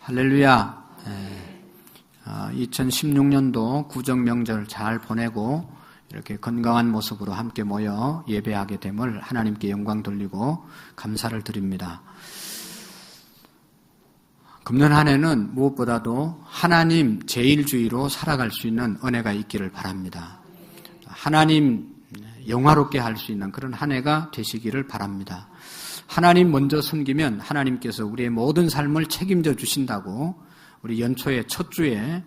할렐루야. 2016년도 구정 명절 잘 보내고 이렇게 건강한 모습으로 함께 모여 예배하게 됨을 하나님께 영광 돌리고 감사를 드립니다. 금년 한 해는 무엇보다도 하나님 제일주의로 살아갈 수 있는 은혜가 있기를 바랍니다. 하나님 영화롭게 할 수 있는 그런 한 해가 되시기를 바랍니다. 하나님 먼저 섬기면 하나님께서 우리의 모든 삶을 책임져 주신다고 우리 연초의 첫 주에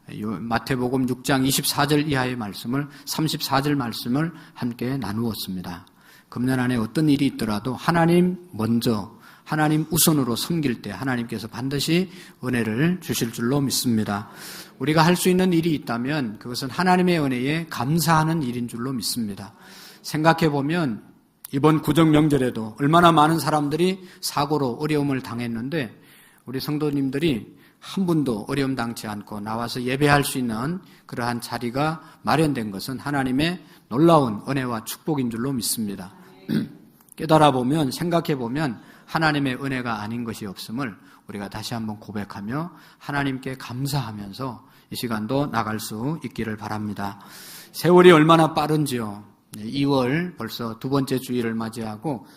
마태복음 6장 24절 이하의 말씀을 34절 말씀을 함께 나누었습니다. 금년 안에 어떤 일이 있더라도 하나님 먼저 하나님 우선으로 섬길 때 하나님께서 반드시 은혜를 주실 줄로 믿습니다. 우리가 할 수 있는 일이 있다면 그것은 하나님의 은혜에 감사하는 일인 줄로 믿습니다. 생각해 보면 이번 구정 명절에도 얼마나 많은 사람들이 사고로 어려움을 당했는데 우리 성도님들이 한 분도 어려움 당치 않고 나와서 예배할 수 있는 그러한 자리가 마련된 것은 하나님의 놀라운 은혜와 축복인 줄로 믿습니다. 깨달아 보면 생각해 보면 하나님의 은혜가 아닌 것이 없음을 우리가 다시 한번 고백하며 하나님께 감사하면서 이 시간도 나갈 수 있기를 바랍니다. 세월이 얼마나 빠른지요. 2월 벌써 두 번째 주일을 맞이하고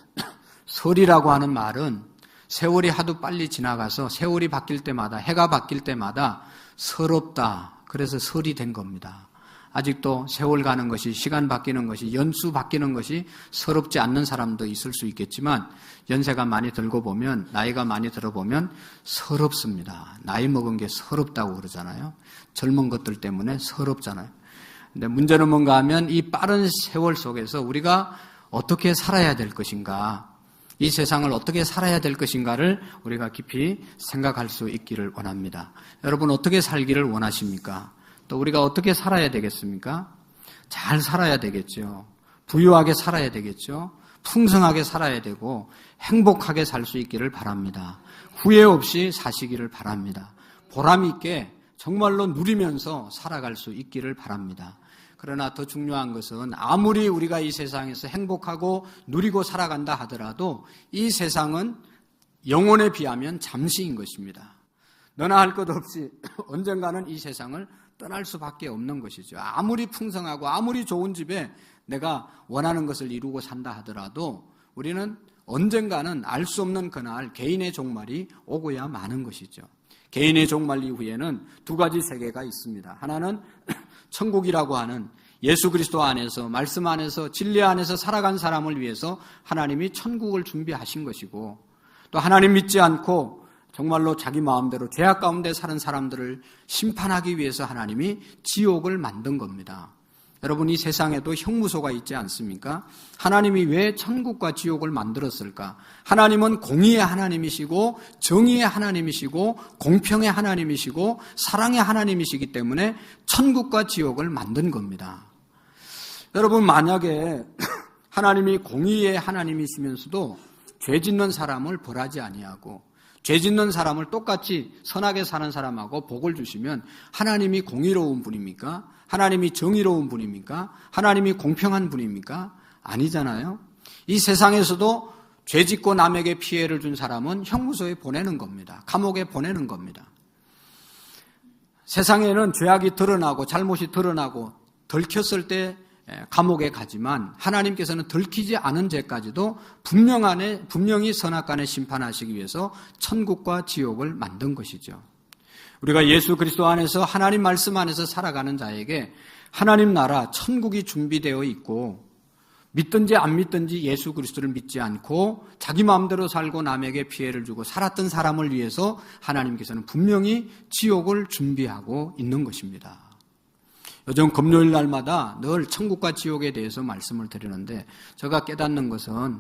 설이라고 하는 말은 세월이 하도 빨리 지나가서 세월이 바뀔 때마다 해가 바뀔 때마다 서럽다. 그래서 설이 된 겁니다. 아직도 세월 가는 것이 시간 바뀌는 것이 연수 바뀌는 것이 서럽지 않는 사람도 있을 수 있겠지만 연세가 많이 들고 보면 나이가 많이 들어보면 서럽습니다. 나이 먹은 게 서럽다고 그러잖아요. 젊은 것들 때문에 서럽잖아요. 근데 문제는 뭔가 하면 이 빠른 세월 속에서 우리가 어떻게 살아야 될 것인가, 이 세상을 어떻게 살아야 될 것인가를 우리가 깊이 생각할 수 있기를 원합니다. 여러분 어떻게 살기를 원하십니까? 또 우리가 어떻게 살아야 되겠습니까? 잘 살아야 되겠죠. 부유하게 살아야 되겠죠. 풍성하게 살아야 되고 행복하게 살 수 있기를 바랍니다. 후회 없이 사시기를 바랍니다. 보람 있게 정말로 누리면서 살아갈 수 있기를 바랍니다. 그러나 더 중요한 것은 아무리 우리가 이 세상에서 행복하고 누리고 살아간다 하더라도 이 세상은 영혼에 비하면 잠시인 것입니다. 너나 할 것 없이 언젠가는 이 세상을 떠날 수밖에 없는 것이죠. 아무리 풍성하고 아무리 좋은 집에 내가 원하는 것을 이루고 산다 하더라도 우리는 언젠가는 알 수 없는 그날 개인의 종말이 오고야 마는 것이죠. 개인의 종말 이후에는 두 가지 세계가 있습니다. 하나는 천국이라고 하는 예수 그리스도 안에서 말씀 안에서 진리 안에서 살아간 사람을 위해서 하나님이 천국을 준비하신 것이고, 또 하나님 믿지 않고 정말로 자기 마음대로 죄악 가운데 사는 사람들을 심판하기 위해서 하나님이 지옥을 만든 겁니다. 여러분 이 세상에도 형무소가 있지 않습니까? 하나님이 왜 천국과 지옥을 만들었을까? 하나님은 공의의 하나님이시고 정의의 하나님이시고 공평의 하나님이시고 사랑의 하나님이시기 때문에 천국과 지옥을 만든 겁니다. 여러분 만약에 하나님이 공의의 하나님이시면서도 죄 짓는 사람을 벌하지 아니하고 죄 짓는 사람을 똑같이 선하게 사는 사람하고 복을 주시면 하나님이 공의로운 분입니까? 하나님이 정의로운 분입니까? 하나님이 공평한 분입니까? 아니잖아요. 이 세상에서도 죄 짓고 남에게 피해를 준 사람은 형무소에 보내는 겁니다. 감옥에 보내는 겁니다. 세상에는 죄악이 드러나고 잘못이 드러나고 들켰을 때 감옥에 가지만 하나님께서는 들키지 않은 죄까지도 분명히 선악간에 심판하시기 위해서 천국과 지옥을 만든 것이죠. 우리가 예수 그리스도 안에서 하나님 말씀 안에서 살아가는 자에게 하나님 나라 천국이 준비되어 있고 믿든지 안 믿든지 예수 그리스도를 믿지 않고 자기 마음대로 살고 남에게 피해를 주고 살았던 사람을 위해서 하나님께서는 분명히 지옥을 준비하고 있는 것입니다. 요즘 금요일 날마다 늘 천국과 지옥에 대해서 말씀을 드리는데 제가 깨닫는 것은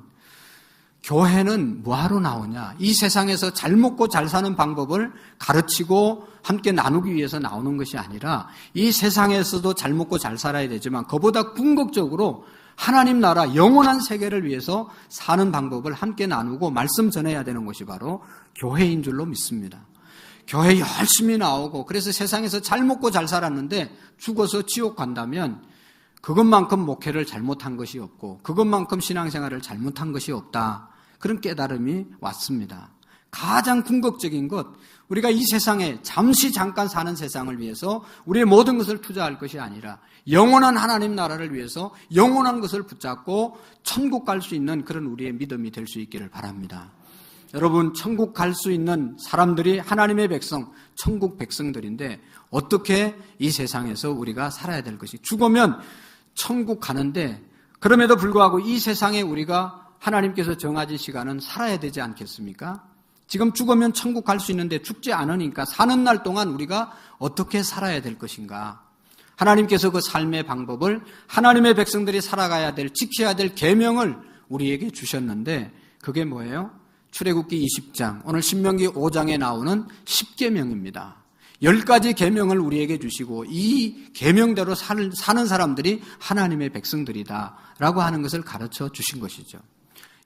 교회는 뭐하러 나오냐? 이 세상에서 잘 먹고 잘 사는 방법을 가르치고 함께 나누기 위해서 나오는 것이 아니라 이 세상에서도 잘 먹고 잘 살아야 되지만 그보다 궁극적으로 하나님 나라 영원한 세계를 위해서 사는 방법을 함께 나누고 말씀 전해야 되는 것이 바로 교회인 줄로 믿습니다. 교회 열심히 나오고 그래서 세상에서 잘 먹고 잘 살았는데 죽어서 지옥 간다면 그것만큼 목회를 잘못한 것이 없고 그것만큼 신앙생활을 잘못한 것이 없다. 그런 깨달음이 왔습니다. 가장 궁극적인 것, 우리가 이 세상에 잠깐 사는 세상을 위해서 우리의 모든 것을 투자할 것이 아니라 영원한 하나님 나라를 위해서 영원한 것을 붙잡고 천국 갈 수 있는 그런 우리의 믿음이 될 수 있기를 바랍니다. 여러분, 천국 갈 수 있는 사람들이 하나님의 백성, 천국 백성들인데 어떻게 이 세상에서 우리가 살아야 될 것이, 죽으면 천국 가는데 그럼에도 불구하고 이 세상에 우리가 하나님께서 정하신 시간은 살아야 되지 않겠습니까? 지금 죽으면 천국 갈 수 있는데 죽지 않으니까 사는 날 동안 우리가 어떻게 살아야 될 것인가? 하나님께서 그 삶의 방법을, 하나님의 백성들이 살아가야 될, 지켜야 될 계명을 우리에게 주셨는데 그게 뭐예요? 출애굽기 20장, 오늘 신명기 5장에 나오는 10계명입니다. 10가지 계명을 우리에게 주시고 이 계명대로 사는 사람들이 하나님의 백성들이다라고 하는 것을 가르쳐 주신 것이죠.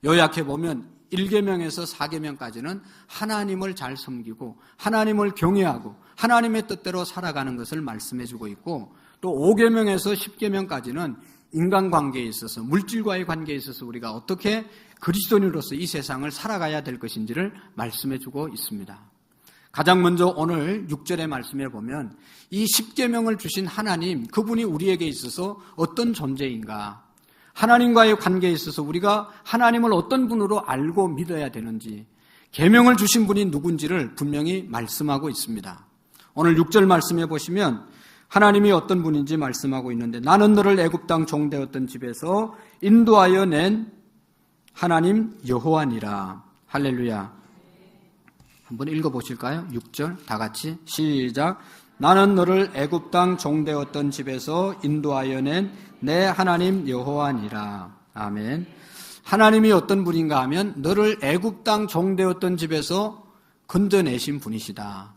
요약해 보면 1계명에서 4계명까지는 하나님을 잘 섬기고 하나님을 경외하고 하나님의 뜻대로 살아가는 것을 말씀해 주고 있고, 또 5계명에서 10계명까지는 인간관계에 있어서, 물질과의 관계에 있어서 우리가 어떻게 그리스도인으로서 이 세상을 살아가야 될 것인지를 말씀해 주고 있습니다. 가장 먼저 오늘 6절의 말씀에 보면 이 10계명을 주신 하나님, 그분이 우리에게 있어서 어떤 존재인가, 하나님과의 관계에 있어서 우리가 하나님을 어떤 분으로 알고 믿어야 되는지, 계명을 주신 분이 누군지를 분명히 말씀하고 있습니다. 오늘 6절 말씀해 보시면 하나님이 어떤 분인지 말씀하고 있는데, 나는 너를 애굽 땅 종되었던 집에서 인도하여 낸 하나님 여호와니라. 할렐루야. 한번 읽어보실까요? 6절 다 같이 시작. 나는 너를 애굽 땅 종되었던 집에서 인도하여 낸 내 하나님 여호와니라. 아멘. 하나님이 어떤 분인가 하면 너를 애굽 땅 종되었던 집에서 건져내신 분이시다.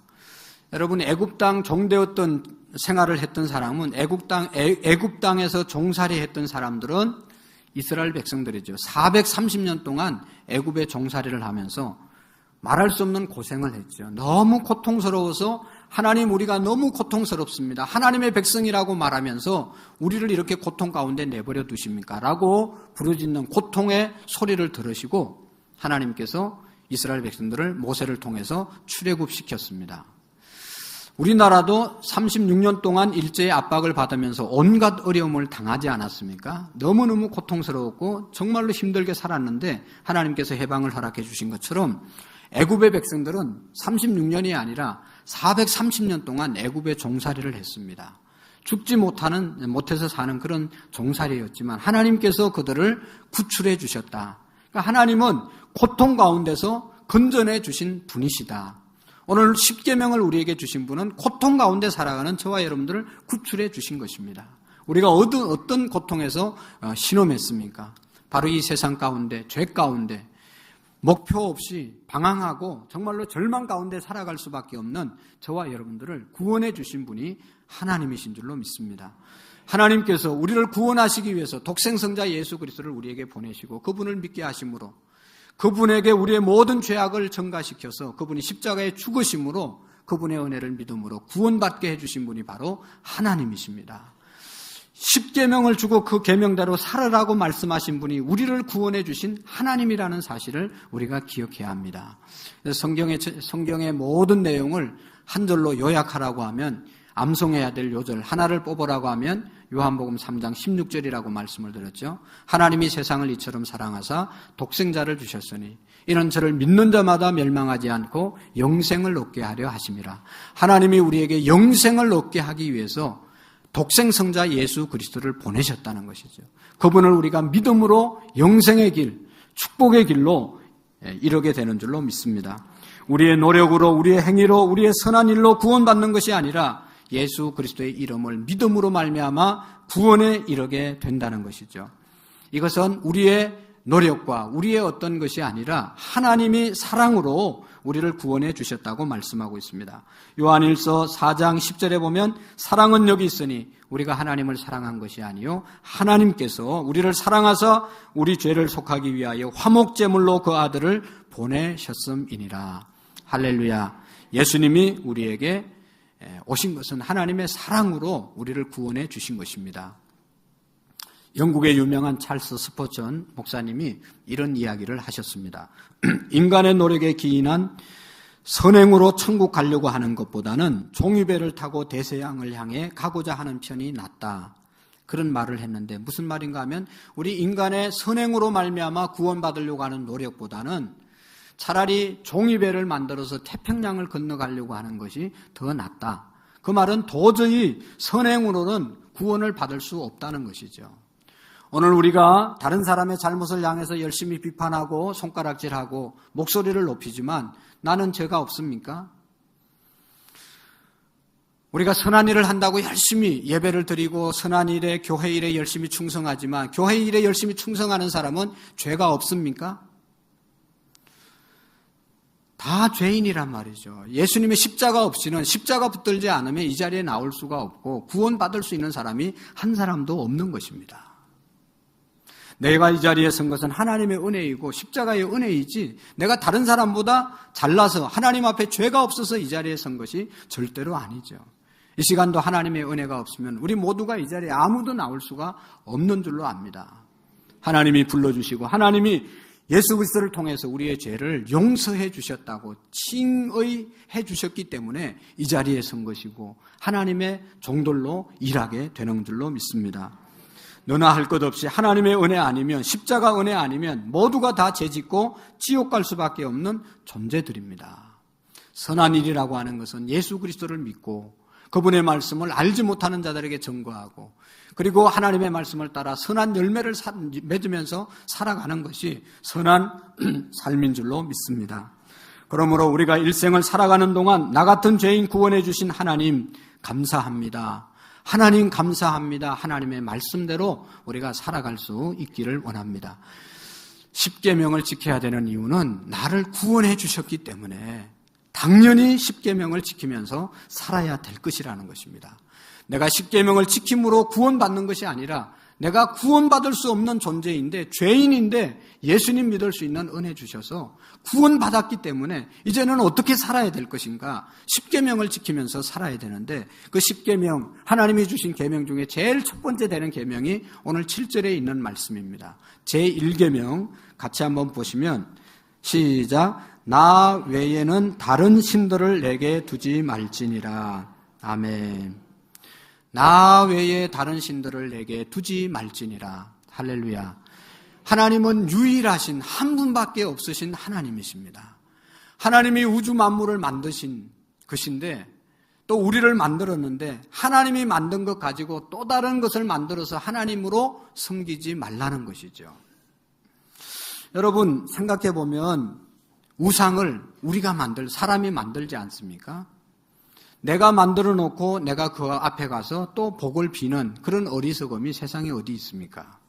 여러분, 애굽 땅 종되었던 생활을 했던 사람은, 애굽 땅에서 종살이 했던 사람들은 이스라엘 백성들이죠. 430년 동안 애굽에 종살이를 하면서 말할 수 없는 고생을 했죠. 너무 고통스러워서 하나님, 우리가 너무 고통스럽습니다. 하나님의 백성이라고 말하면서 우리를 이렇게 고통 가운데 내버려 두십니까? 라고 부르짖는 고통의 소리를 들으시고 하나님께서 이스라엘 백성들을 모세를 통해서 출애굽시켰습니다. 우리나라도 36년 동안 일제의 압박을 받으면서 온갖 어려움을 당하지 않았습니까? 너무너무 고통스러웠고 정말로 힘들게 살았는데 하나님께서 해방을 허락해 주신 것처럼 애굽의 백성들은 36년이 아니라 430년 동안 애굽의 종살이를 했습니다. 죽지 못해서 사는 그런 종살이였지만 하나님께서 그들을 구출해 주셨다. 그러니까 하나님은 고통 가운데서 건져내 주신 분이시다. 오늘 10계명을 우리에게 주신 분은 고통 가운데 살아가는 저와 여러분들을 구출해 주신 것입니다. 우리가 어떤 고통에서 신음했습니까? 바로 이 세상 가운데, 죄 가운데 목표 없이 방황하고 정말로 절망 가운데 살아갈 수밖에 없는 저와 여러분들을 구원해 주신 분이 하나님이신 줄로 믿습니다. 하나님께서 우리를 구원하시기 위해서 독생성자 예수 그리스도를 우리에게 보내시고 그분을 믿게 하심으로, 그분에게 우리의 모든 죄악을 전가시켜서 그분이 십자가에 죽으심으로 그분의 은혜를 믿음으로 구원받게 해주신 분이 바로 하나님이십니다. 10계명을 주고 그 계명대로 살으라고 말씀하신 분이 우리를 구원해 주신 하나님이라는 사실을 우리가 기억해야 합니다. 성경의 모든 내용을 한 절로 요약하라고 하면, 암송해야 될 요절 하나를 뽑으라고 하면 요한복음 3장 16절이라고 말씀을 드렸죠. 하나님이 세상을 이처럼 사랑하사 독생자를 주셨으니 이는 저를 믿는 자마다 멸망하지 않고 영생을 얻게 하려 하심이라. 하나님이 우리에게 영생을 얻게 하기 위해서 독생성자 예수 그리스도를 보내셨다는 것이죠. 그분을 우리가 믿음으로 영생의 길, 축복의 길로 이르게 되는 줄로 믿습니다. 우리의 노력으로, 우리의 행위로, 우리의 선한 일로 구원받는 것이 아니라 예수 그리스도의 이름을 믿음으로 말미암아 구원에 이르게 된다는 것이죠. 이것은 우리의 노력과 우리의 어떤 것이 아니라 하나님이 사랑으로 우리를 구원해 주셨다고 말씀하고 있습니다. 요한일서 4장 10절에 보면 사랑은 여기 있으니 우리가 하나님을 사랑한 것이 아니요 하나님께서 우리를 사랑하사 우리 죄를 속하기 위하여 화목제물로 그 아들을 보내셨음이니라. 할렐루야. 예수님이 우리에게 오신 것은 하나님의 사랑으로 우리를 구원해 주신 것입니다. 영국의 유명한 찰스 스포전 목사님이 이런 이야기를 하셨습니다. 인간의 노력에 기인한 선행으로 천국 가려고 하는 것보다는 종이배를 타고 대서양을 향해 가고자 하는 편이 낫다. 그런 말을 했는데 무슨 말인가 하면 우리 인간의 선행으로 말미암아 구원받으려고 하는 노력보다는 차라리 종이배를 만들어서 태평양을 건너가려고 하는 것이 더 낫다. 그 말은 도저히 선행으로는 구원을 받을 수 없다는 것이죠. 오늘 우리가 다른 사람의 잘못을 향해서 열심히 비판하고 손가락질하고 목소리를 높이지만 나는 죄가 없습니까? 우리가 선한 일을 한다고 열심히 예배를 드리고 선한 일에 교회 일에 열심히 충성하지만 교회 일에 열심히 충성하는 사람은 죄가 없습니까? 다 죄인이란 말이죠. 예수님의 십자가 없이는 십자가 붙들지 않으면 이 자리에 나올 수가 없고 구원받을 수 있는 사람이 한 사람도 없는 것입니다. 내가 이 자리에 선 것은 하나님의 은혜이고 십자가의 은혜이지 내가 다른 사람보다 잘나서 하나님 앞에 죄가 없어서 이 자리에 선 것이 절대로 아니죠. 이 시간도 하나님의 은혜가 없으면 우리 모두가 이 자리에 아무도 나올 수가 없는 줄로 압니다. 하나님이 불러주시고 하나님이 예수 그리스도를 통해서 우리의 죄를 용서해 주셨다고 칭의해 주셨기 때문에 이 자리에 선 것이고 하나님의 종들로 일하게 되는 줄로 믿습니다. 너나 할 것 없이 하나님의 은혜 아니면 십자가 은혜 아니면 모두가 다 죄짓고 지옥 갈 수밖에 없는 존재들입니다. 선한 일이라고 하는 것은 예수 그리스도를 믿고 그분의 말씀을 알지 못하는 자들에게 전거하고 그리고 하나님의 말씀을 따라 선한 열매를 맺으면서 살아가는 것이 선한 삶인 줄로 믿습니다. 그러므로 우리가 일생을 살아가는 동안 나 같은 죄인 구원해 주신 하나님 감사합니다. 하나님 감사합니다. 하나님의 말씀대로 우리가 살아갈 수 있기를 원합니다. 십계명을 지켜야 되는 이유는 나를 구원해 주셨기 때문에 당연히 십계명을 지키면서 살아야 될 것이라는 것입니다. 내가 십계명을 지킴으로 구원받는 것이 아니라 내가 구원받을 수 없는 존재인데 죄인인데 예수님 믿을 수 있는 은혜 주셔서 구원받았기 때문에 이제는 어떻게 살아야 될 것인가? 십계명을 지키면서 살아야 되는데 그 십계명 하나님이 주신 계명 중에 제일 첫 번째 되는 계명이 오늘 7절에 있는 말씀입니다. 제1계명 같이 한번 보시면 시작. 나 외에는 다른 신들을 내게 두지 말지니라. 아멘. 나 외에 다른 신들을 내게 두지 말지니라. 할렐루야. 하나님은 유일하신 한 분밖에 없으신 하나님이십니다. 하나님이 우주 만물을 만드신 것인데 또 우리를 만들었는데 하나님이 만든 것 가지고 또 다른 것을 만들어서 하나님으로 섬기지 말라는 것이죠. 여러분 생각해 보면 우상을 우리가 사람이 만들지 않습니까? 내가 만들어 놓고 내가 그 앞에 가서 또 복을 비는 그런 어리석음이 세상에 어디 있습니까?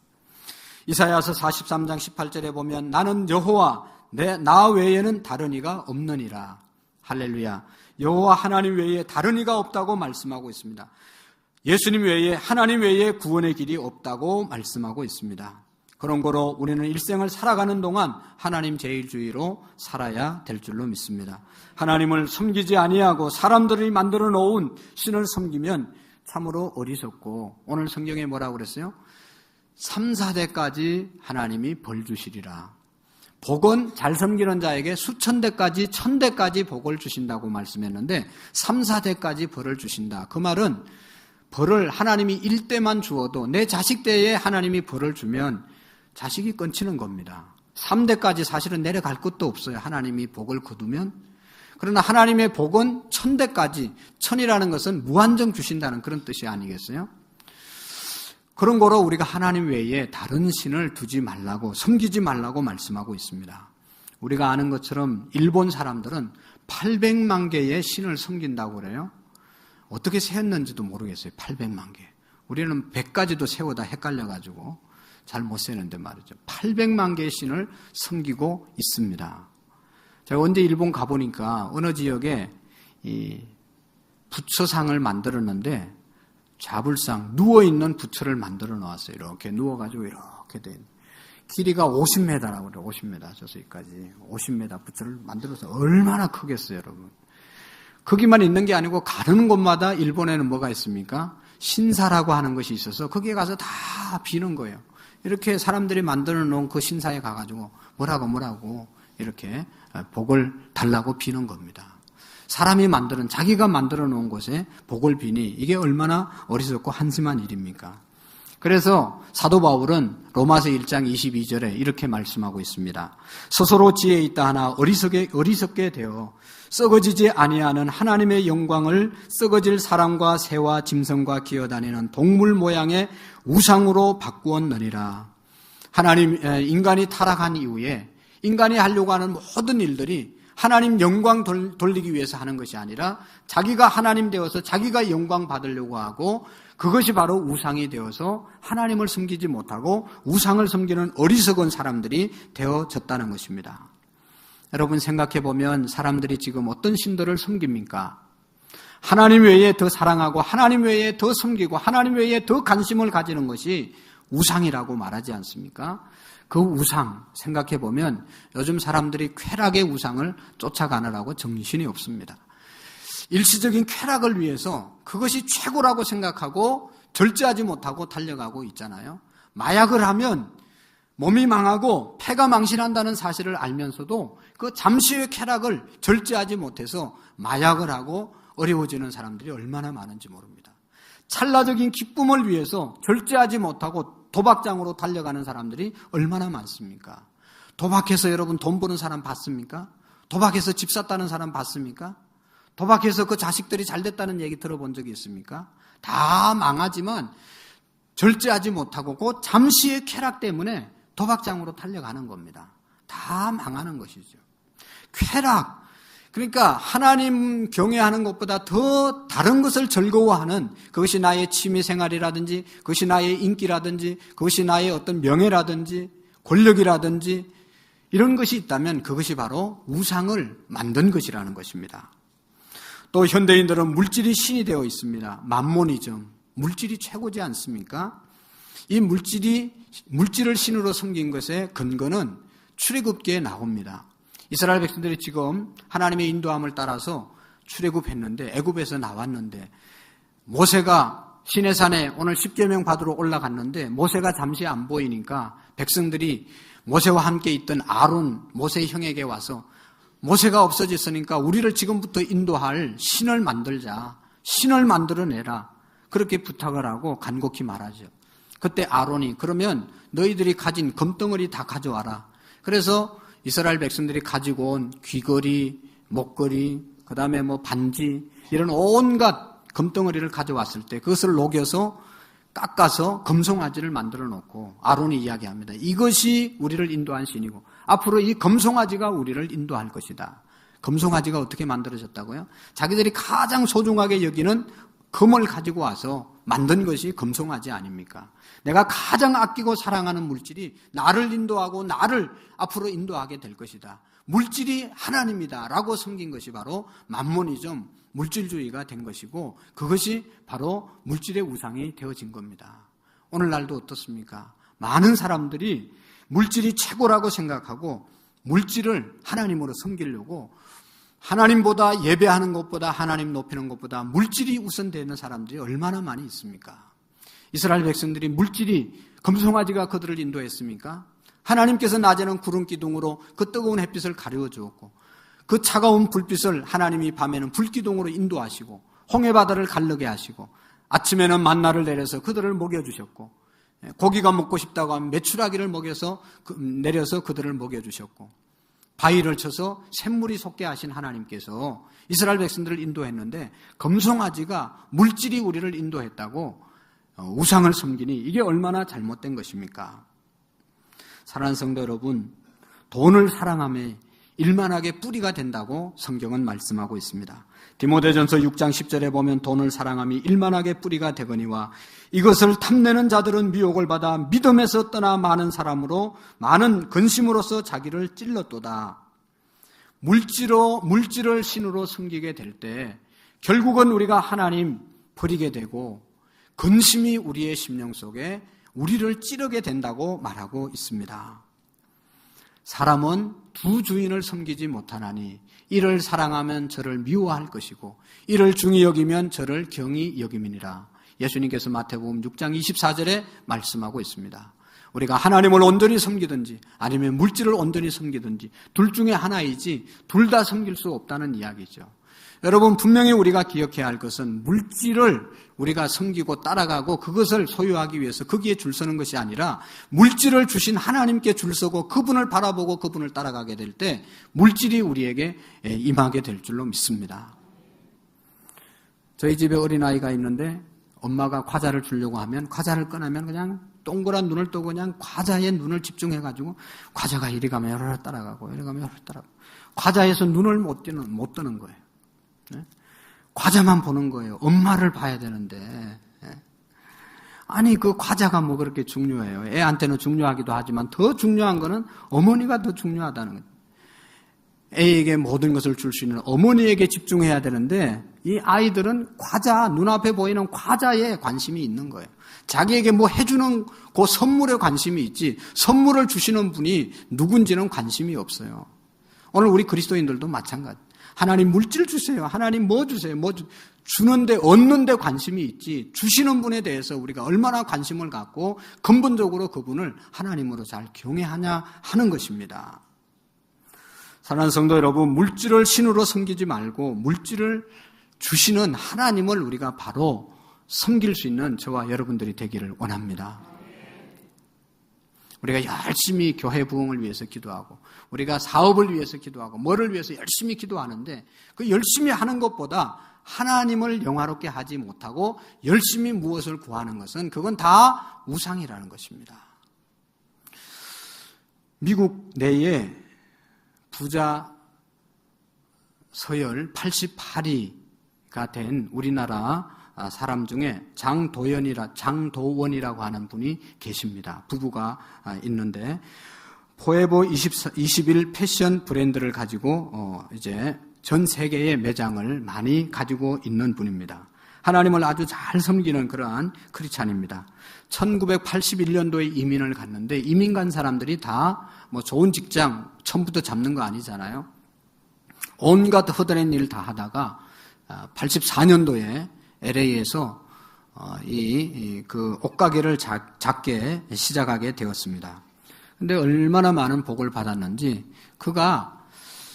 이사야서 43장 18절에 보면 나는 여호와 나 외에는 다른 이가 없느니라. 할렐루야. 여호와 하나님 외에 다른 이가 없다고 말씀하고 있습니다. 예수님 외에 하나님 외에 구원의 길이 없다고 말씀하고 있습니다. 그런 거로 우리는 일생을 살아가는 동안 하나님 제일주의로 살아야 될 줄로 믿습니다. 하나님을 섬기지 아니하고 사람들이 만들어 놓은 신을 섬기면 참으로 어리석고 오늘 성경에 뭐라고 그랬어요? 3, 4대까지 하나님이 벌 주시리라. 복은 잘 섬기는 자에게 수천 대까지 1000대까지 복을 주신다고 말씀했는데 3, 4대까지 벌을 주신다. 그 말은 벌을 하나님이 1대만 주어도 내 자식 때에 하나님이 벌을 주면 자식이 끊치는 겁니다. 3대까지 사실은 내려갈 것도 없어요. 하나님이 복을 거두면. 그러나 하나님의 복은 1000대까지, 1000이라는 것은 무한정 주신다는 그런 뜻이 아니겠어요? 그런 거로 우리가 하나님 외에 다른 신을 두지 말라고, 섬기지 말라고 말씀하고 있습니다. 우리가 아는 것처럼 일본 사람들은 800만 개의 신을 섬긴다고 그래요. 어떻게 세었는지도 모르겠어요. 800만 개. 우리는 100가지도 세우다 헷갈려가지고 잘 못 세는데 말이죠. 800만 개의 신을 섬기고 있습니다. 제가 언제 일본 가보니까 어느 지역에 이 부처상을 만들었는데 자불상, 누워있는 부처를 만들어 놓았어요. 이렇게 누워가지고 이렇게 된. 길이가 50m라고 그래요. 50m 저기까지. 50m 부처를 만들어서 얼마나 크겠어요, 여러분. 거기만 있는 게 아니고 가는 곳마다 일본에는 뭐가 있습니까? 신사라고 하는 것이 있어서 거기에 가서 다 비는 거예요. 이렇게 사람들이 만들어 놓은 그 신사에 가가지고 뭐라고 이렇게 복을 달라고 비는 겁니다. 사람이 자기가 만들어 놓은 곳에 복을 비니 이게 얼마나 어리석고 한심한 일입니까? 그래서 사도 바울은 로마서 1장 22절에 이렇게 말씀하고 있습니다. 스스로 지혜 있다 하나 어리석게 되어 썩어지지 아니하는 하나님의 영광을 썩어질 사람과 새와 짐승과 기어다니는 동물 모양의 우상으로 바꾸었느니라. 인간이 타락한 이후에 인간이 하려고 하는 모든 일들이 하나님 영광 돌리기 위해서 하는 것이 아니라 자기가 하나님 되어서 자기가 영광 받으려고 하고 그것이 바로 우상이 되어서 하나님을 섬기지 못하고 우상을 섬기는 어리석은 사람들이 되어졌다는 것입니다. 여러분 생각해 보면 사람들이 지금 어떤 신들을 섬깁니까? 하나님 외에 더 사랑하고 하나님 외에 더 섬기고 하나님 외에 더 관심을 가지는 것이 우상이라고 말하지 않습니까? 그 우상 생각해 보면 요즘 사람들이 쾌락의 우상을 쫓아가느라고 정신이 없습니다. 일시적인 쾌락을 위해서 그것이 최고라고 생각하고 절제하지 못하고 달려가고 있잖아요. 마약을 하면 몸이 망하고 폐가 망신한다는 사실을 알면서도 그 잠시의 쾌락을 절제하지 못해서 마약을 하고 어려워지는 사람들이 얼마나 많은지 모릅니다. 찰나적인 기쁨을 위해서 절제하지 못하고 도박장으로 달려가는 사람들이 얼마나 많습니까? 도박해서 여러분 돈 버는 사람 봤습니까? 도박해서 집 샀다는 사람 봤습니까? 도박해서 그 자식들이 잘 됐다는 얘기 들어본 적이 있습니까? 다 망하지만 절제하지 못하고 그 잠시의 쾌락 때문에 도박장으로 달려가는 겁니다. 다 망하는 것이죠. 쾌락, 그러니까 하나님 경외하는 것보다 더 다른 것을 즐거워하는 그것이 나의 취미생활이라든지 그것이 나의 인기라든지 그것이 나의 어떤 명예라든지 권력이라든지 이런 것이 있다면 그것이 바로 우상을 만든 것이라는 것입니다. 또 현대인들은 물질이 신이 되어 있습니다. 맘모니즘, 물질이 최고지 않습니까? 이 물질을 신으로 섬긴 것의 근거는 출애굽기에 나옵니다. 이스라엘 백성들이 지금 하나님의 인도함을 따라서 출애굽했는데 애굽에서 나왔는데 모세가 시내산에 오늘 십계명 받으러 올라갔는데 모세가 잠시 안 보이니까 백성들이 모세와 함께 있던 아론 모세의 형에게 와서 모세가 없어졌으니까 우리를 지금부터 인도할 신을 만들자. 신을 만들어내라. 그렇게 부탁을 하고 간곡히 말하죠. 그때 아론이 그러면 너희들이 가진 금덩어리 다 가져와라. 그래서 이스라엘 백성들이 가지고 온 귀걸이, 목걸이, 그 다음에 반지 이런 온갖 금덩어리를 가져왔을 때 그것을 녹여서 깎아서 금송아지를 만들어 놓고 아론이 이야기합니다. 이것이 우리를 인도한 신이고 앞으로 이 금송아지가 우리를 인도할 것이다. 금송아지가 어떻게 만들어졌다고요? 자기들이 가장 소중하게 여기는 금을 가지고 와서 만든 것이 금송아지 아닙니까? 내가 가장 아끼고 사랑하는 물질이 나를 인도하고 나를 앞으로 인도하게 될 것이다. 물질이 하나님이다 라고 섬긴 것이 바로 맘모니즘, 물질주의가 된 것이고 그것이 바로 물질의 우상이 되어진 겁니다. 오늘날도 어떻습니까? 많은 사람들이 물질이 최고라고 생각하고 물질을 하나님으로 섬기려고 하나님보다 예배하는 것보다 하나님 높이는 것보다 물질이 우선되는 사람들이 얼마나 많이 있습니까? 이스라엘 백성들이 물질이 금송아지가 그들을 인도했습니까? 하나님께서 낮에는 구름 기둥으로 그 뜨거운 햇빛을 가려워 주었고 그 차가운 불빛을 하나님이 밤에는 불기둥으로 인도하시고 홍해바다를 갈르게 하시고 아침에는 만나를 내려서 그들을 먹여주셨고 고기가 먹고 싶다고 하면 메추라기를 내려서 그들을 먹여주셨고 바위를 쳐서 샘물이 솟게 하신 하나님께서 이스라엘 백성들을 인도했는데 금송아지가 물질이 우리를 인도했다고 우상을 섬기니 이게 얼마나 잘못된 것입니까? 사랑하는 성도 여러분, 돈을 사랑함에 일만하게 뿌리가 된다고 성경은 말씀하고 있습니다. 디모데전서 6장 10절에 보면 돈을 사랑함이 일만하게 뿌리가 되거니와 이것을 탐내는 자들은 미혹을 받아 믿음에서 떠나 많은 사람으로 많은 근심으로써 자기를 찔렀도다. 물질을 신으로 섬기게 될 때 결국은 우리가 하나님 버리게 되고 근심이 우리의 심령 속에 우리를 찌르게 된다고 말하고 있습니다. 사람은 두 주인을 섬기지 못하나니 이를 사랑하면 저를 미워할 것이고 이를 중히 여기면 저를 경히 여김이니라. 예수님께서 마태복음 6장 24절에 말씀하고 있습니다. 우리가 하나님을 온전히 섬기든지 아니면 물질을 온전히 섬기든지 둘 중에 하나이지 둘 다 섬길 수 없다는 이야기죠. 여러분, 분명히 우리가 기억해야 할 것은 물질을 우리가 섬기고 따라가고 그것을 소유하기 위해서 거기에 줄 서는 것이 아니라 물질을 주신 하나님께 줄 서고 그분을 바라보고 그분을 따라가게 될 때 물질이 우리에게 임하게 될 줄로 믿습니다. 저희 집에 어린아이가 있는데 엄마가 과자를 주려고 하면 과자를 꺼내면 그냥 동그란 눈을 뜨고 그냥 과자에 눈을 집중해가지고 과자가 이리 가면 여러 따라가고 이리 가면 여러 따라가고 과자에서 눈을 못 뜨는 거예요. 네? 과자만 보는 거예요. 엄마를 봐야 되는데. 아니, 그 과자가 뭐 그렇게 중요해요. 애한테는 중요하기도 하지만 더 중요한 거는 어머니가 더 중요하다는 거예요. 애에게 모든 것을 줄 수 있는 어머니에게 집중해야 되는데 이 아이들은 과자, 눈앞에 보이는 과자에 관심이 있는 거예요. 자기에게 뭐 해주는 그 선물에 관심이 있지 선물을 주시는 분이 누군지는 관심이 없어요. 오늘 우리 그리스도인들도 마찬가지. 하나님 물질 주세요. 하나님 뭐 주세요. 뭐 주는데 얻는데 관심이 있지 주시는 분에 대해서 우리가 얼마나 관심을 갖고 근본적으로 그분을 하나님으로 잘 경외하냐 하는 것입니다. 사랑하는 성도 여러분, 물질을 신으로 섬기지 말고 물질을 주시는 하나님을 우리가 바로 섬길 수 있는 저와 여러분들이 되기를 원합니다. 우리가 열심히 교회 부흥을 위해서 기도하고 우리가 사업을 위해서 기도하고 뭐를 위해서 열심히 기도하는데 그 열심히 하는 것보다 하나님을 영화롭게 하지 못하고 열심히 무엇을 구하는 것은 그건 다 우상이라는 것입니다. 미국 내에 부자 서열 88위가 된 우리나라 사람 중에 장도원이라고 하는 분이 계십니다. 부부가 있는데 포에버 21 패션 브랜드를 가지고 이제 전 세계의 매장을 많이 가지고 있는 분입니다. 하나님을 아주 잘 섬기는 그러한 크리스찬입니다. 1981년도에 이민을 갔는데 이민 간 사람들이 다 뭐 좋은 직장 처음부터 잡는 거 아니잖아요. 온갖 허드렛 일 다 하다가 84년도에 LA에서 그 옷가게를 작게 시작하게 되었습니다. 근데 얼마나 많은 복을 받았는지 그가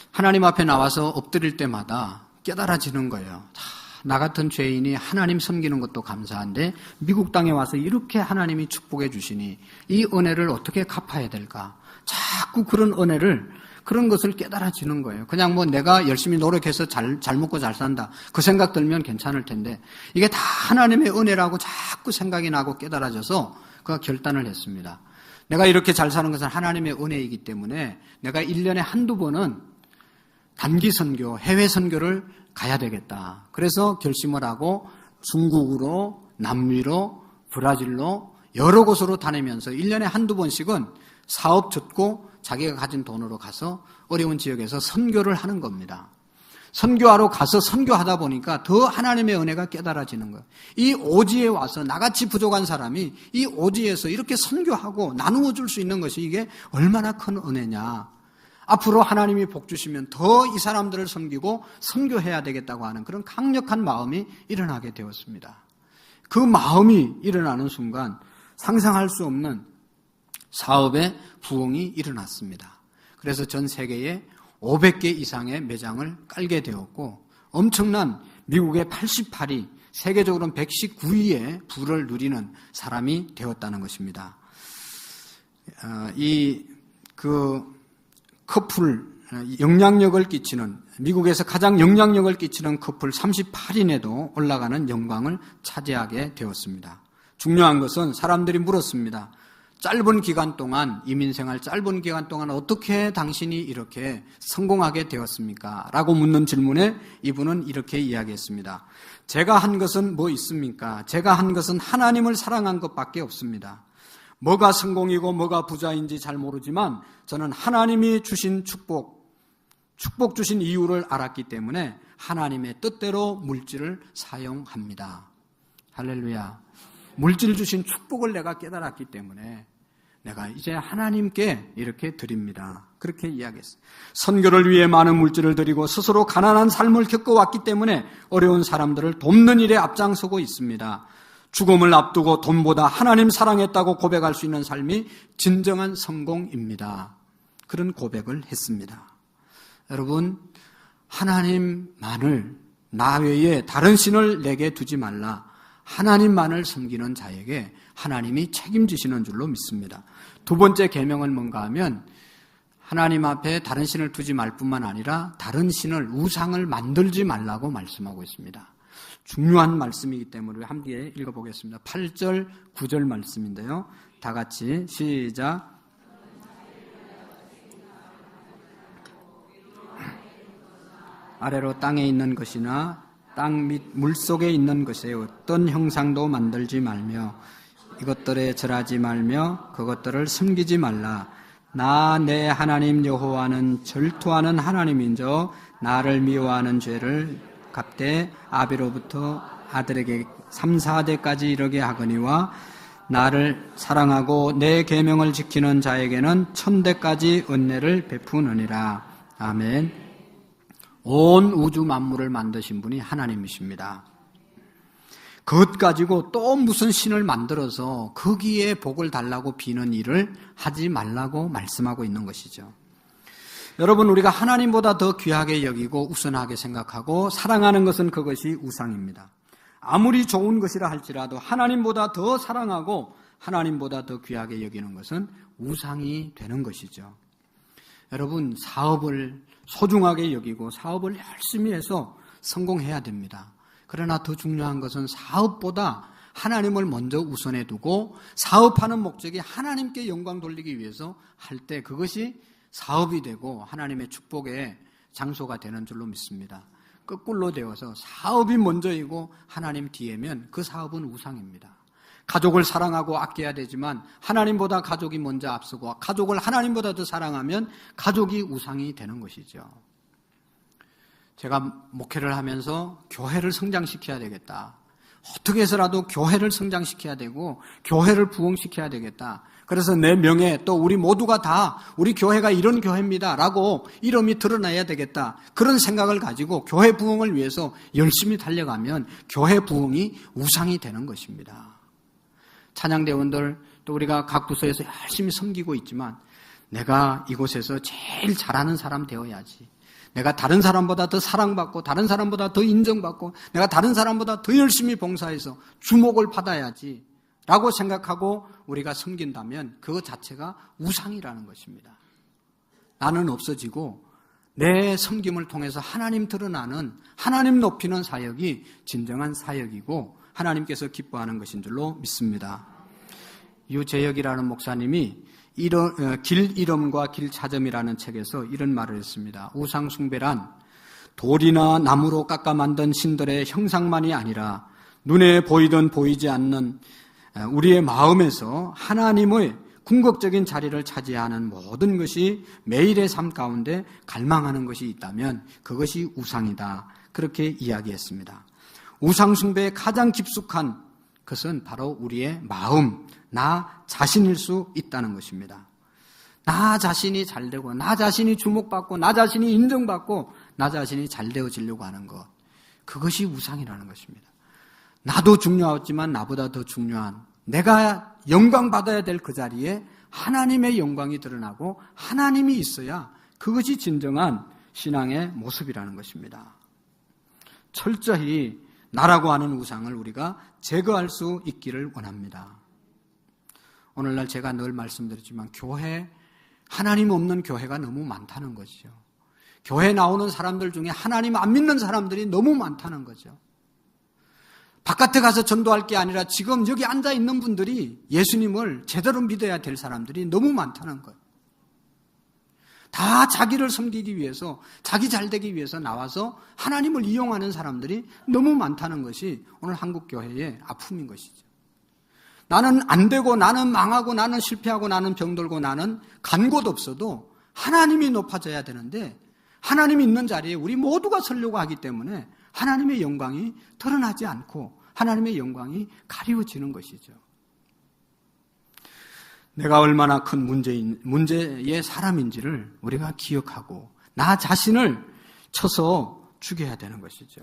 하나님 앞에 나와서 엎드릴 때마다 깨달아지는 거예요. 나 같은 죄인이 하나님 섬기는 것도 감사한데 미국 땅에 와서 이렇게 하나님이 축복해 주시니 이 은혜를 어떻게 갚아야 될까? 자꾸 그런 은혜를 그런 것을 깨달아지는 거예요. 그냥 뭐 내가 열심히 노력해서 잘 먹고 잘 산다. 그 생각 들면 괜찮을 텐데 이게 다 하나님의 은혜라고 자꾸 생각이 나고 깨달아져서 그가 결단을 했습니다. 내가 이렇게 잘 사는 것은 하나님의 은혜이기 때문에 내가 1년에 한두 번은 단기 선교, 해외 선교를 가야 되겠다. 그래서 결심을 하고 중국으로, 남미로, 브라질로 여러 곳으로 다니면서 1년에 한두 번씩은 사업 접고 자기가 가진 돈으로 가서 어려운 지역에서 선교를 하는 겁니다. 선교하러 가서 선교하다 보니까 더 하나님의 은혜가 깨달아지는 거예요. 이 오지에 와서 나같이 부족한 사람이 이 오지에서 이렇게 선교하고 나누어 줄 수 있는 것이 이게 얼마나 큰 은혜냐. 앞으로 하나님이 복 주시면 더 이 사람들을 섬기고 선교해야 되겠다고 하는 그런 강력한 마음이 일어나게 되었습니다. 그 마음이 일어나는 순간 상상할 수 없는 사업의 부흥이 일어났습니다. 그래서 전 세계에 500개 이상의 매장을 깔게 되었고 엄청난 미국의 88위, 세계적으로는 119위의 부를 누리는 사람이 되었다는 것입니다. 커플, 영향력을 끼치는, 미국에서 가장 영향력을 끼치는 커플 38인에도 올라가는 영광을 차지하게 되었습니다. 중요한 것은 사람들이 물었습니다. 짧은 기간 동안, 이민생활 짧은 기간 동안 어떻게 당신이 이렇게 성공하게 되었습니까? 라고 묻는 질문에 이분은 이렇게 이야기했습니다. 제가 한 것은 뭐 있습니까? 제가 한 것은 하나님을 사랑한 것밖에 없습니다. 뭐가 성공이고 뭐가 부자인지 잘 모르지만 저는 하나님이 주신 축복 주신 이유를 알았기 때문에 하나님의 뜻대로 물질을 사용합니다. 할렐루야. 물질 주신 축복을 내가 깨달았기 때문에 내가 이제 하나님께 이렇게 드립니다. 그렇게 이야기했어요. 선교를 위해 많은 물질을 드리고 스스로 가난한 삶을 겪어왔기 때문에 어려운 사람들을 돕는 일에 앞장서고 있습니다. 죽음을 앞두고 돈보다 하나님 사랑했다고 고백할 수 있는 삶이 진정한 성공입니다. 그런 고백을 했습니다. 여러분, 하나님만을, 나 외에 다른 신을 내게 두지 말라. 하나님만을 섬기는 자에게 하나님이 책임지시는 줄로 믿습니다. 두 번째 계명은 뭔가 하면 하나님 앞에 다른 신을 두지 말 뿐만 아니라 다른 신을, 우상을 만들지 말라고 말씀하고 있습니다. 중요한 말씀이기 때문에 함께 읽어보겠습니다. 8절, 9절 말씀인데요. 다 같이 시작. 아래로 땅에 있는 것이나 땅 밑 물속에 있는 것에 어떤 형상도 만들지 말며 이것들에 절하지 말며 그것들을 섬기지 말라. 나 내 하나님 여호와는 절투하는 하나님인저 나를 미워하는 죄를 갚되 아비로부터 아들에게 3, 4대까지 이르게 하거니와 나를 사랑하고 내 계명을 지키는 자에게는 1000대까지 은혜를 베푸느니라. 아멘. 온 우주 만물을 만드신 분이 하나님이십니다. 그것 가지고 또 무슨 신을 만들어서 거기에 복을 달라고 비는 일을 하지 말라고 말씀하고 있는 것이죠. 여러분, 우리가 하나님보다 더 귀하게 여기고 우선하게 생각하고 사랑하는 것은 그것이 우상입니다. 아무리 좋은 것이라 할지라도 하나님보다 더 사랑하고 하나님보다 더 귀하게 여기는 것은 우상이 되는 것이죠. 여러분, 사업을 소중하게 여기고 사업을 열심히 해서 성공해야 됩니다. 그러나 더 중요한 것은 사업보다 하나님을 먼저 우선해 두고 사업하는 목적이 하나님께 영광 돌리기 위해서 할 때 그것이 사업이 되고 하나님의 축복의 장소가 되는 줄로 믿습니다. 거꾸로 되어서 사업이 먼저이고 하나님 뒤에면 그 사업은 우상입니다. 가족을 사랑하고 아껴야 되지만 하나님보다 가족이 먼저 앞서고 가족을 하나님보다 더 사랑하면 가족이 우상이 되는 것이죠. 제가 목회를 하면서 교회를 성장시켜야 되겠다. 어떻게 해서라도 교회를 성장시켜야 되고 교회를 부흥시켜야 되겠다. 그래서 내 명예 또 우리 모두가 다 우리 교회가 이런 교회입니다 라고 이름이 드러나야 되겠다. 그런 생각을 가지고 교회 부흥을 위해서 열심히 달려가면 교회 부흥이 우상이 되는 것입니다. 찬양대원들 또 우리가 각 부서에서 열심히 섬기고 있지만 내가 이곳에서 제일 잘하는 사람 되어야지. 내가 다른 사람보다 더 사랑받고 다른 사람보다 더 인정받고 내가 다른 사람보다 더 열심히 봉사해서 주목을 받아야지 라고 생각하고 우리가 섬긴다면 그것 자체가 우상이라는 것입니다. 나는 없어지고 내 섬김을 통해서 하나님 드러나는 하나님 높이는 사역이 진정한 사역이고 하나님께서 기뻐하는 것인 줄로 믿습니다. 유재혁이라는 목사님이 길 이름과 길 찾음이라는 책에서 이런 말을 했습니다. 우상 숭배란 돌이나 나무로 깎아 만든 신들의 형상만이 아니라 눈에 보이든 보이지 않는 우리의 마음에서 하나님의 궁극적인 자리를 차지하는 모든 것이 매일의 삶 가운데 갈망하는 것이 있다면 그것이 우상이다. 그렇게 이야기했습니다. 우상 숭배의 가장 깊숙한 것은 바로 우리의 마음, 나 자신일 수 있다는 것입니다. 나 자신이 잘되고 나 자신이 주목받고 나 자신이 인정받고 나 자신이 잘되어지려고 하는 것, 그것이 우상이라는 것입니다. 나도 중요하지만 나보다 더 중요한 내가 영광받아야 될 그 자리에 하나님의 영광이 드러나고 하나님이 있어야 그것이 진정한 신앙의 모습이라는 것입니다. 철저히 나라고 하는 우상을 우리가 제거할 수 있기를 원합니다. 오늘날 제가 늘 말씀드리지만 교회, 하나님 없는 교회가 너무 많다는 거죠. 교회 나오는 사람들 중에 하나님 안 믿는 사람들이 너무 많다는 거죠. 바깥에 가서 전도할 게 아니라 지금 여기 앉아 있는 분들이 예수님을 제대로 믿어야 될 사람들이 너무 많다는 거예요. 다 자기를 섬기기 위해서, 자기 잘되기 위해서 나와서 하나님을 이용하는 사람들이 너무 많다는 것이 오늘 한국교회의 아픔인 것이죠. 나는 안 되고 나는 망하고 나는 실패하고 나는 병들고 나는 간 곳 없어도 하나님이 높아져야 되는데 하나님이 있는 자리에 우리 모두가 서려고 하기 때문에 하나님의 영광이 드러나지 않고 하나님의 영광이 가리워지는 것이죠. 내가 얼마나 큰 문제의 사람인지를 우리가 기억하고 나 자신을 쳐서 죽여야 되는 것이죠.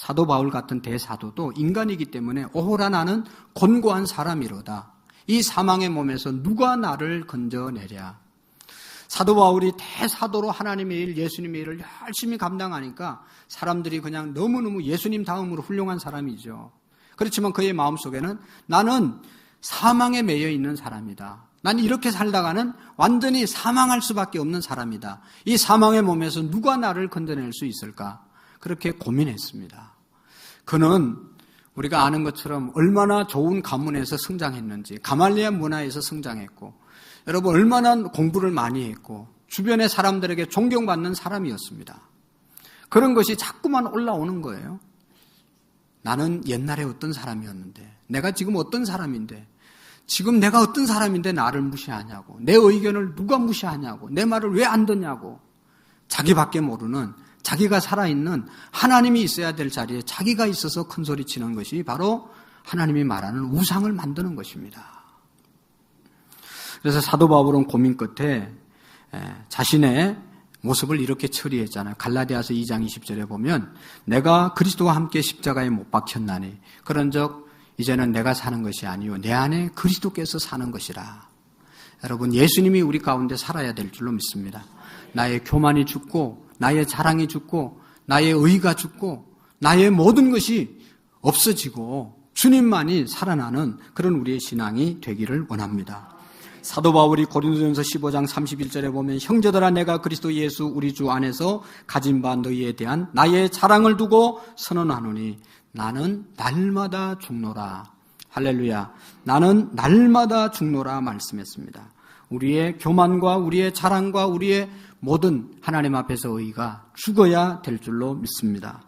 사도 바울 같은 대사도도 인간이기 때문에 오호라 나는 곤고한 사람이로다. 이 사망의 몸에서 누가 나를 건져내랴. 사도 바울이 대사도로 하나님의 일, 예수님의 일을 열심히 감당하니까 사람들이 그냥 너무너무 예수님 다음으로 훌륭한 사람이죠. 그렇지만 그의 마음속에는 나는 사망에 매여 있는 사람이다. 난 이렇게 살다가는 완전히 사망할 수밖에 없는 사람이다. 이 사망의 몸에서 누가 나를 건져낼 수 있을까? 그렇게 고민했습니다. 그는 우리가 아는 것처럼 얼마나 좋은 가문에서 성장했는지, 가말리아 문화에서 성장했고, 여러분 얼마나 공부를 많이 했고 주변의 사람들에게 존경받는 사람이었습니다. 그런 것이 자꾸만 올라오는 거예요. 나는 옛날에 어떤 사람이었는데, 내가 지금 어떤 사람인데, 지금 내가 어떤 사람인데 나를 무시하냐고, 내 의견을 누가 무시하냐고, 내 말을 왜 안 듣냐고. 자기밖에 모르는, 자기가 살아있는 하나님이 있어야 될 자리에 자기가 있어서 큰소리 치는 것이 바로 하나님이 말하는 우상을 만드는 것입니다. 그래서 사도 바울은 고민 끝에 자신의 모습을 이렇게 처리했잖아요. 갈라디아서 2장 20절에 보면 내가 그리스도와 함께 십자가에 못 박혔나니 그런즉 이제는 내가 사는 것이 아니요 내 안에 그리스도께서 사는 것이라. 여러분 예수님이 우리 가운데 살아야 될 줄로 믿습니다. 나의 교만이 죽고 나의 자랑이 죽고 나의 의가 죽고 나의 모든 것이 없어지고 주님만이 살아나는 그런 우리의 신앙이 되기를 원합니다. 사도 바울이 고린도전서 15장 31절에 보면 형제들아 내가 그리스도 예수 우리 주 안에서 가진 바 너희에 대한 나의 자랑을 두고 선언하노니 나는 날마다 죽노라. 할렐루야. 나는 날마다 죽노라 말씀했습니다. 우리의 교만과 우리의 자랑과 우리의 모든 하나님 앞에서 의가 죽어야 될 줄로 믿습니다.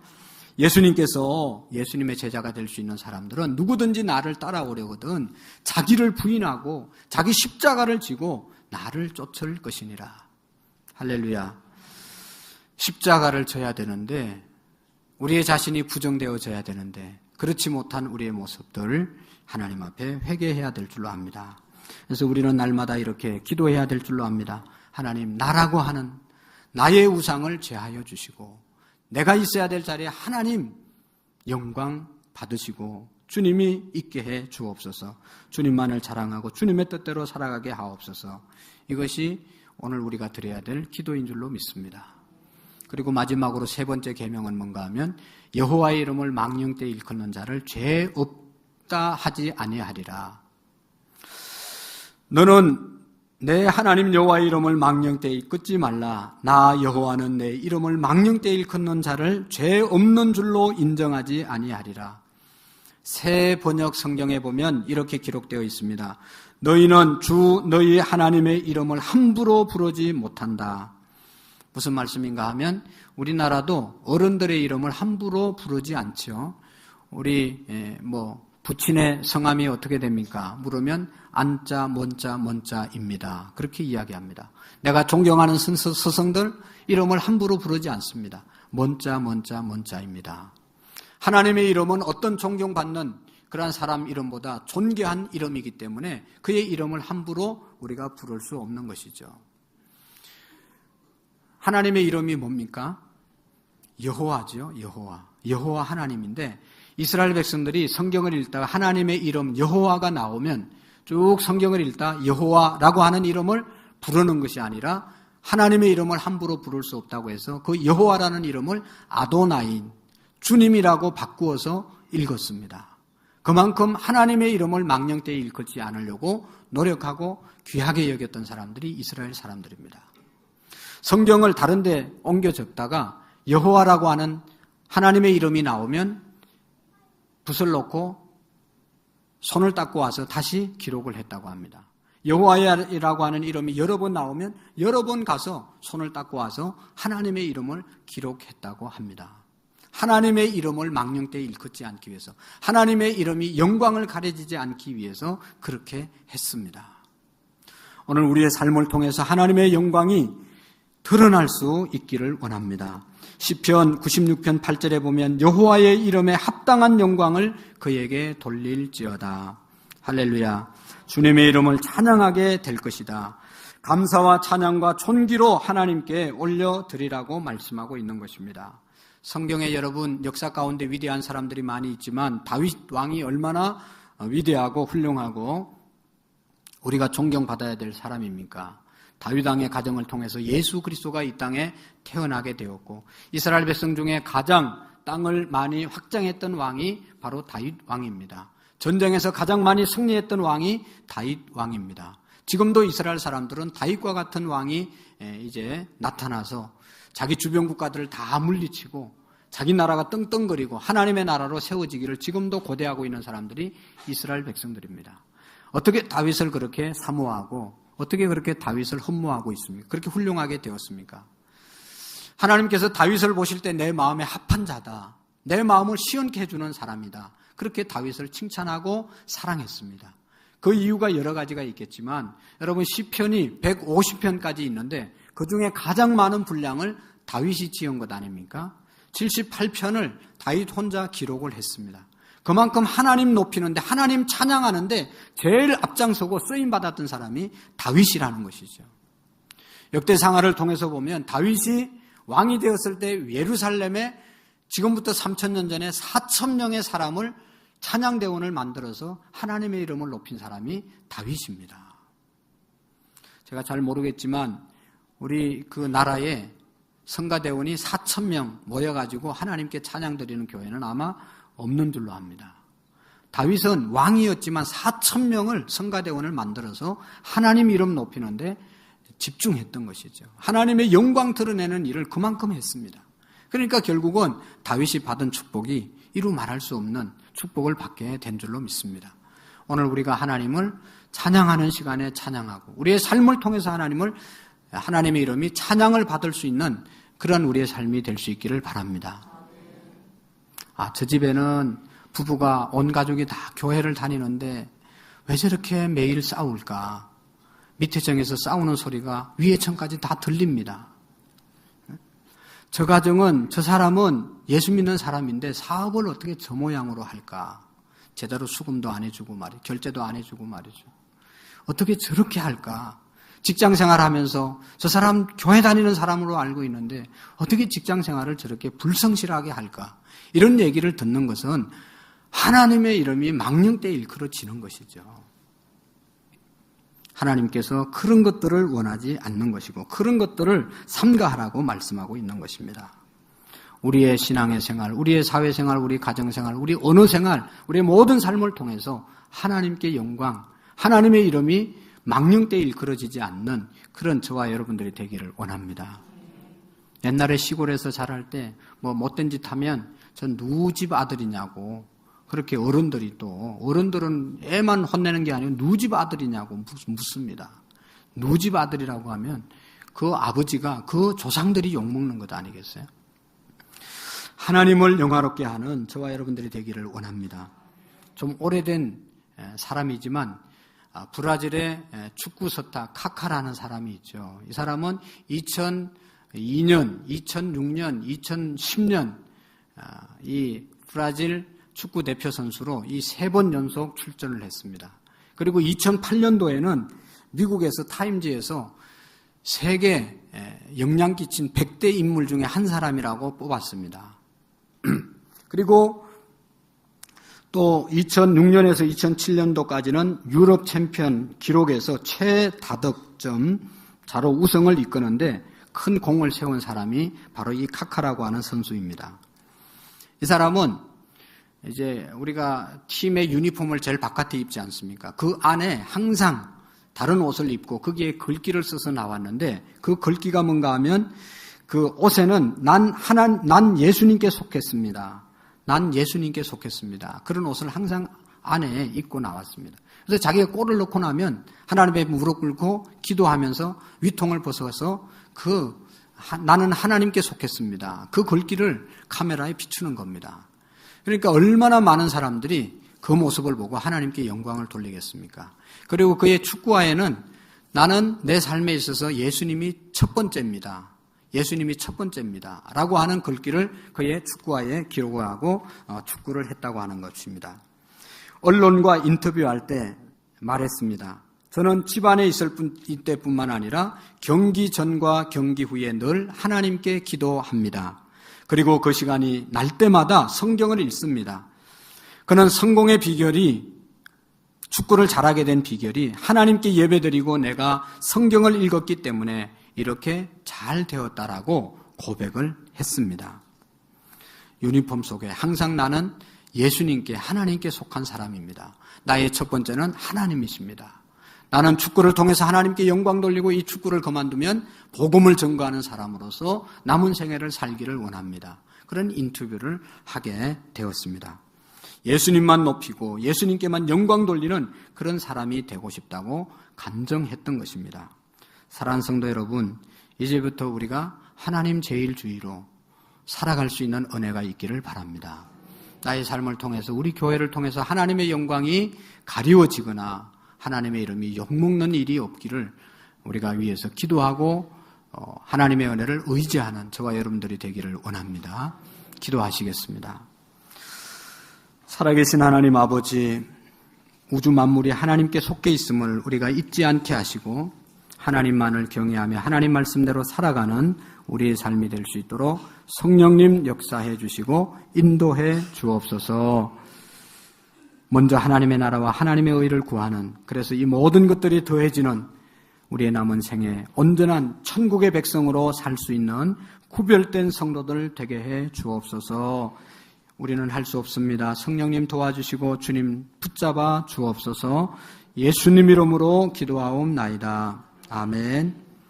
예수님께서 예수님의 제자가 될 수 있는 사람들은 누구든지 나를 따라오려거든 자기를 부인하고 자기 십자가를 지고 나를 쫓을 것이니라. 할렐루야. 십자가를 져야 되는데 우리의 자신이 부정되어져야 되는데 그렇지 못한 우리의 모습들 하나님 앞에 회개해야 될 줄로 압니다. 그래서 우리는 날마다 이렇게 기도해야 될 줄로 압니다. 하나님 나라고 하는 나의 우상을 제하여 주시고 내가 있어야 될 자리에 하나님 영광 받으시고 주님이 있게 해 주옵소서. 주님만을 자랑하고 주님의 뜻대로 살아가게 하옵소서. 이것이 오늘 우리가 드려야 될 기도인 줄로 믿습니다. 그리고 마지막으로 세 번째 계명은 뭔가 하면 여호와의 이름을 망령 때 일컫는 자를 죄 없다 하지 아니하리라. 너는 내 하나님 여호와의 이름을 망령 때 일컫지 말라. 나 여호와는 내 이름을 망령 때 일컫는 자를 죄 없는 줄로 인정하지 아니하리라. 새 번역 성경에 보면 이렇게 기록되어 있습니다. 너희는 주 너희 하나님의 이름을 함부로 부르지 못한다. 무슨 말씀인가 하면 우리나라도 어른들의 이름을 함부로 부르지 않죠. 우리 부친의 성함이 어떻게 됩니까? 물으면 안자, 먼자, 먼자입니다. 그렇게 이야기합니다. 내가 존경하는 스승들 이름을 함부로 부르지 않습니다. 먼자, 먼자, 먼자입니다. 하나님의 이름은 어떤 존경받는 그러한 사람 이름보다 존귀한 이름이기 때문에 그의 이름을 함부로 우리가 부를 수 없는 것이죠. 하나님의 이름이 뭡니까? 여호와죠. 여호와 하나님인데 이스라엘 백성들이 성경을 읽다가 하나님의 이름 여호와가 나오면 쭉 성경을 읽다 여호와라고 하는 이름을 부르는 것이 아니라 하나님의 이름을 함부로 부를 수 없다고 해서 그 여호와라는 이름을 아도나인 주님이라고 바꾸어서 읽었습니다. 그만큼 하나님의 이름을 망령 때에 일컫지 않으려고 노력하고 귀하게 여겼던 사람들이 이스라엘 사람들입니다. 성경을 다른 데 옮겨 적다가 여호와라고 하는 하나님의 이름이 나오면 붓을 놓고 손을 닦고 와서 다시 기록을 했다고 합니다. 여호와라고 하는 이름이 여러 번 나오면 여러 번 가서 손을 닦고 와서 하나님의 이름을 기록했다고 합니다. 하나님의 이름을 망령 때에 일컫지 않기 위해서, 하나님의 이름이 영광을 가려지지 않기 위해서 그렇게 했습니다. 오늘 우리의 삶을 통해서 하나님의 영광이 드러날 수 있기를 원합니다. 시편 96편 8절에 보면 여호와의 이름에 합당한 영광을 그에게 돌릴지어다. 할렐루야. 주님의 이름을 찬양하게 될 것이다. 감사와 찬양과 존귀로 하나님께 올려드리라고 말씀하고 있는 것입니다. 성경에 여러분 역사 가운데 위대한 사람들이 많이 있지만 다윗 왕이 얼마나 위대하고 훌륭하고 우리가 존경받아야 될 사람입니까? 다윗 왕의 가정을 통해서 예수 그리스도가 이 땅에 태어나게 되었고 이스라엘 백성 중에 가장 땅을 많이 확장했던 왕이 바로 다윗 왕입니다. 전쟁에서 가장 많이 승리했던 왕이 다윗 왕입니다. 지금도 이스라엘 사람들은 다윗과 같은 왕이 이제 나타나서 자기 주변 국가들을 다 물리치고 자기 나라가 떵떵거리고 하나님의 나라로 세워지기를 지금도 고대하고 있는 사람들이 이스라엘 백성들입니다. 어떻게 다윗을 그렇게 사모하고 어떻게 그렇게 다윗을 흠모하고 있습니까? 그렇게 훌륭하게 되었습니까? 하나님께서 다윗을 보실 때 내 마음에 합한 자다. 내 마음을 시원케 해주는 사람이다. 그렇게 다윗을 칭찬하고 사랑했습니다. 그 이유가 여러 가지가 있겠지만 여러분 시편이 150편까지 있는데 그중에 가장 많은 분량을 다윗이 지은 것 아닙니까? 78편을 다윗 혼자 기록을 했습니다. 그만큼 하나님 높이는데 하나님 찬양하는데 제일 앞장서고 쓰임받았던 사람이 다윗이라는 것이죠. 역대상하를 통해서 보면 다윗이 왕이 되었을 때 예루살렘에 지금부터 3,000년 전에 4,000명의 사람을 찬양대원을 만들어서 하나님의 이름을 높인 사람이 다윗입니다. 제가 잘 모르겠지만 우리 그 나라에 성가대원이 4,000명 모여가지고 하나님께 찬양드리는 교회는 아마 없는 줄로 압니다. 다윗은 왕이었지만 4,000명을 성가대원을 만들어서 하나님 이름 높이는데 집중했던 것이죠. 하나님의 영광 드러내는 일을 그만큼 했습니다. 그러니까 결국은 다윗이 받은 축복이 이루 말할 수 없는 축복을 받게 된 줄로 믿습니다. 오늘 우리가 하나님을 찬양하는 시간에 찬양하고 우리의 삶을 통해서 하나님의 이름이 찬양을 받을 수 있는 그런 우리의 삶이 될 수 있기를 바랍니다. 저 집에는 부부가 온 가족이 다 교회를 다니는데 왜 저렇게 매일 싸울까? 밑에 층에서 싸우는 소리가 위에 층까지 다 들립니다. 저 사람은 예수 믿는 사람인데 사업을 어떻게 저 모양으로 할까? 제대로 수금도 안 해주고 말이죠. 결제도 안 해주고 말이죠. 어떻게 저렇게 할까? 직장 생활하면서 저 사람 교회 다니는 사람으로 알고 있는데 어떻게 직장 생활을 저렇게 불성실하게 할까? 이런 얘기를 듣는 것은 하나님의 이름이 망령되이 일컬어지는 것이죠. 하나님께서 그런 것들을 원하지 않는 것이고 그런 것들을 삼가하라고 말씀하고 있는 것입니다. 우리의 신앙의 생활, 우리의 사회생활, 우리 가정생활, 우리 언어생활, 우리의 모든 삶을 통해서 하나님께 영광, 하나님의 이름이 망령되이 일컬어지지 않는 그런 저와 여러분들이 되기를 원합니다. 옛날에 시골에서 자랄 때 못된 짓 하면 전 누구 집 아들이냐고 그렇게 어른들은 애만 혼내는 게 아니고 누구 집 아들이냐고 묻습니다. 누구 집 아들이라고 하면 그 아버지가 그 조상들이 욕먹는 것 아니겠어요? 하나님을 영화롭게 하는 저와 여러분들이 되기를 원합니다. 좀 오래된 사람이지만 브라질의 축구 스타 카카라는 사람이 있죠. 이 사람은 2002년, 2006년, 2010년 이 브라질 축구 대표 선수로 이 3번 연속 출전을 했습니다. 그리고 2008년도에는 미국에서 타임즈에서 세계 영향 끼친 100대 인물 중에 한 사람이라고 뽑았습니다. 그리고 또 2006년에서 2007년도까지는 유럽 챔피언 기록에서 최다득점 자로 우승을 이끄는데 큰 공을 세운 사람이 바로 이 카카라고 하는 선수입니다. 이 사람은 이제 우리가 팀의 유니폼을 제일 바깥에 입지 않습니까? 그 안에 항상 다른 옷을 입고 거기에 글귀를 써서 나왔는데 그 글귀가 뭔가 하면 그 옷에는 난 예수님께 속했습니다. 난 예수님께 속했습니다. 그런 옷을 항상 안에 입고 나왔습니다. 그래서 자기가 골을 넣고 나면 하나님의 무릎 꿇고 기도하면서 위통을 벗어서 나는 하나님께 속했습니다. 그 글귀를 카메라에 비추는 겁니다. 그러니까 얼마나 많은 사람들이 그 모습을 보고 하나님께 영광을 돌리겠습니까? 그리고 그의 축구화에는 나는 내 삶에 있어서 예수님이 첫 번째입니다. 예수님이 첫 번째입니다. 라고 하는 글귀를 그의 축구화에 기록을 하고 축구를 했다고 하는 것입니다. 언론과 인터뷰할 때 말했습니다. 저는 집안에 있을 때뿐만 아니라 경기 전과 경기 후에 늘 하나님께 기도합니다. 그리고 그 시간이 날 때마다 성경을 읽습니다. 그는 성공의 비결이, 축구를 잘하게 된 비결이 하나님께 예배드리고 내가 성경을 읽었기 때문에 이렇게 잘 되었다라고 고백을 했습니다. 유니폼 속에 항상 나는 예수님께, 하나님께 속한 사람입니다. 나의 첫 번째는 하나님이십니다. 나는 축구를 통해서 하나님께 영광 돌리고 이 축구를 그만두면 복음을 전거하는 사람으로서 남은 생애를 살기를 원합니다. 그런 인터뷰를 하게 되었습니다. 예수님만 높이고 예수님께만 영광 돌리는 그런 사람이 되고 싶다고 간증했던 것입니다. 사랑하는 성도 여러분, 이제부터 우리가 하나님 제일주의로 살아갈 수 있는 은혜가 있기를 바랍니다. 나의 삶을 통해서, 우리 교회를 통해서 하나님의 영광이 가리워지거나 하나님의 이름이 욕먹는 일이 없기를 우리가 위해서 기도하고 하나님의 은혜를 의지하는 저와 여러분들이 되기를 원합니다. 기도하시겠습니다. 살아계신 하나님 아버지, 우주 만물이 하나님께 속해 있음을 우리가 잊지 않게 하시고 하나님만을 경외하며 하나님 말씀대로 살아가는 우리의 삶이 될 수 있도록 성령님 역사해 주시고 인도해 주옵소서. 먼저 하나님의 나라와 하나님의 의를 구하는, 그래서 이 모든 것들이 더해지는 우리의 남은 생에 온전한 천국의 백성으로 살 수 있는 구별된 성도들 되게 해 주옵소서. 우리는 할 수 없습니다. 성령님 도와주시고 주님 붙잡아 주옵소서. 예수님 이름으로 기도하옵나이다. 아멘.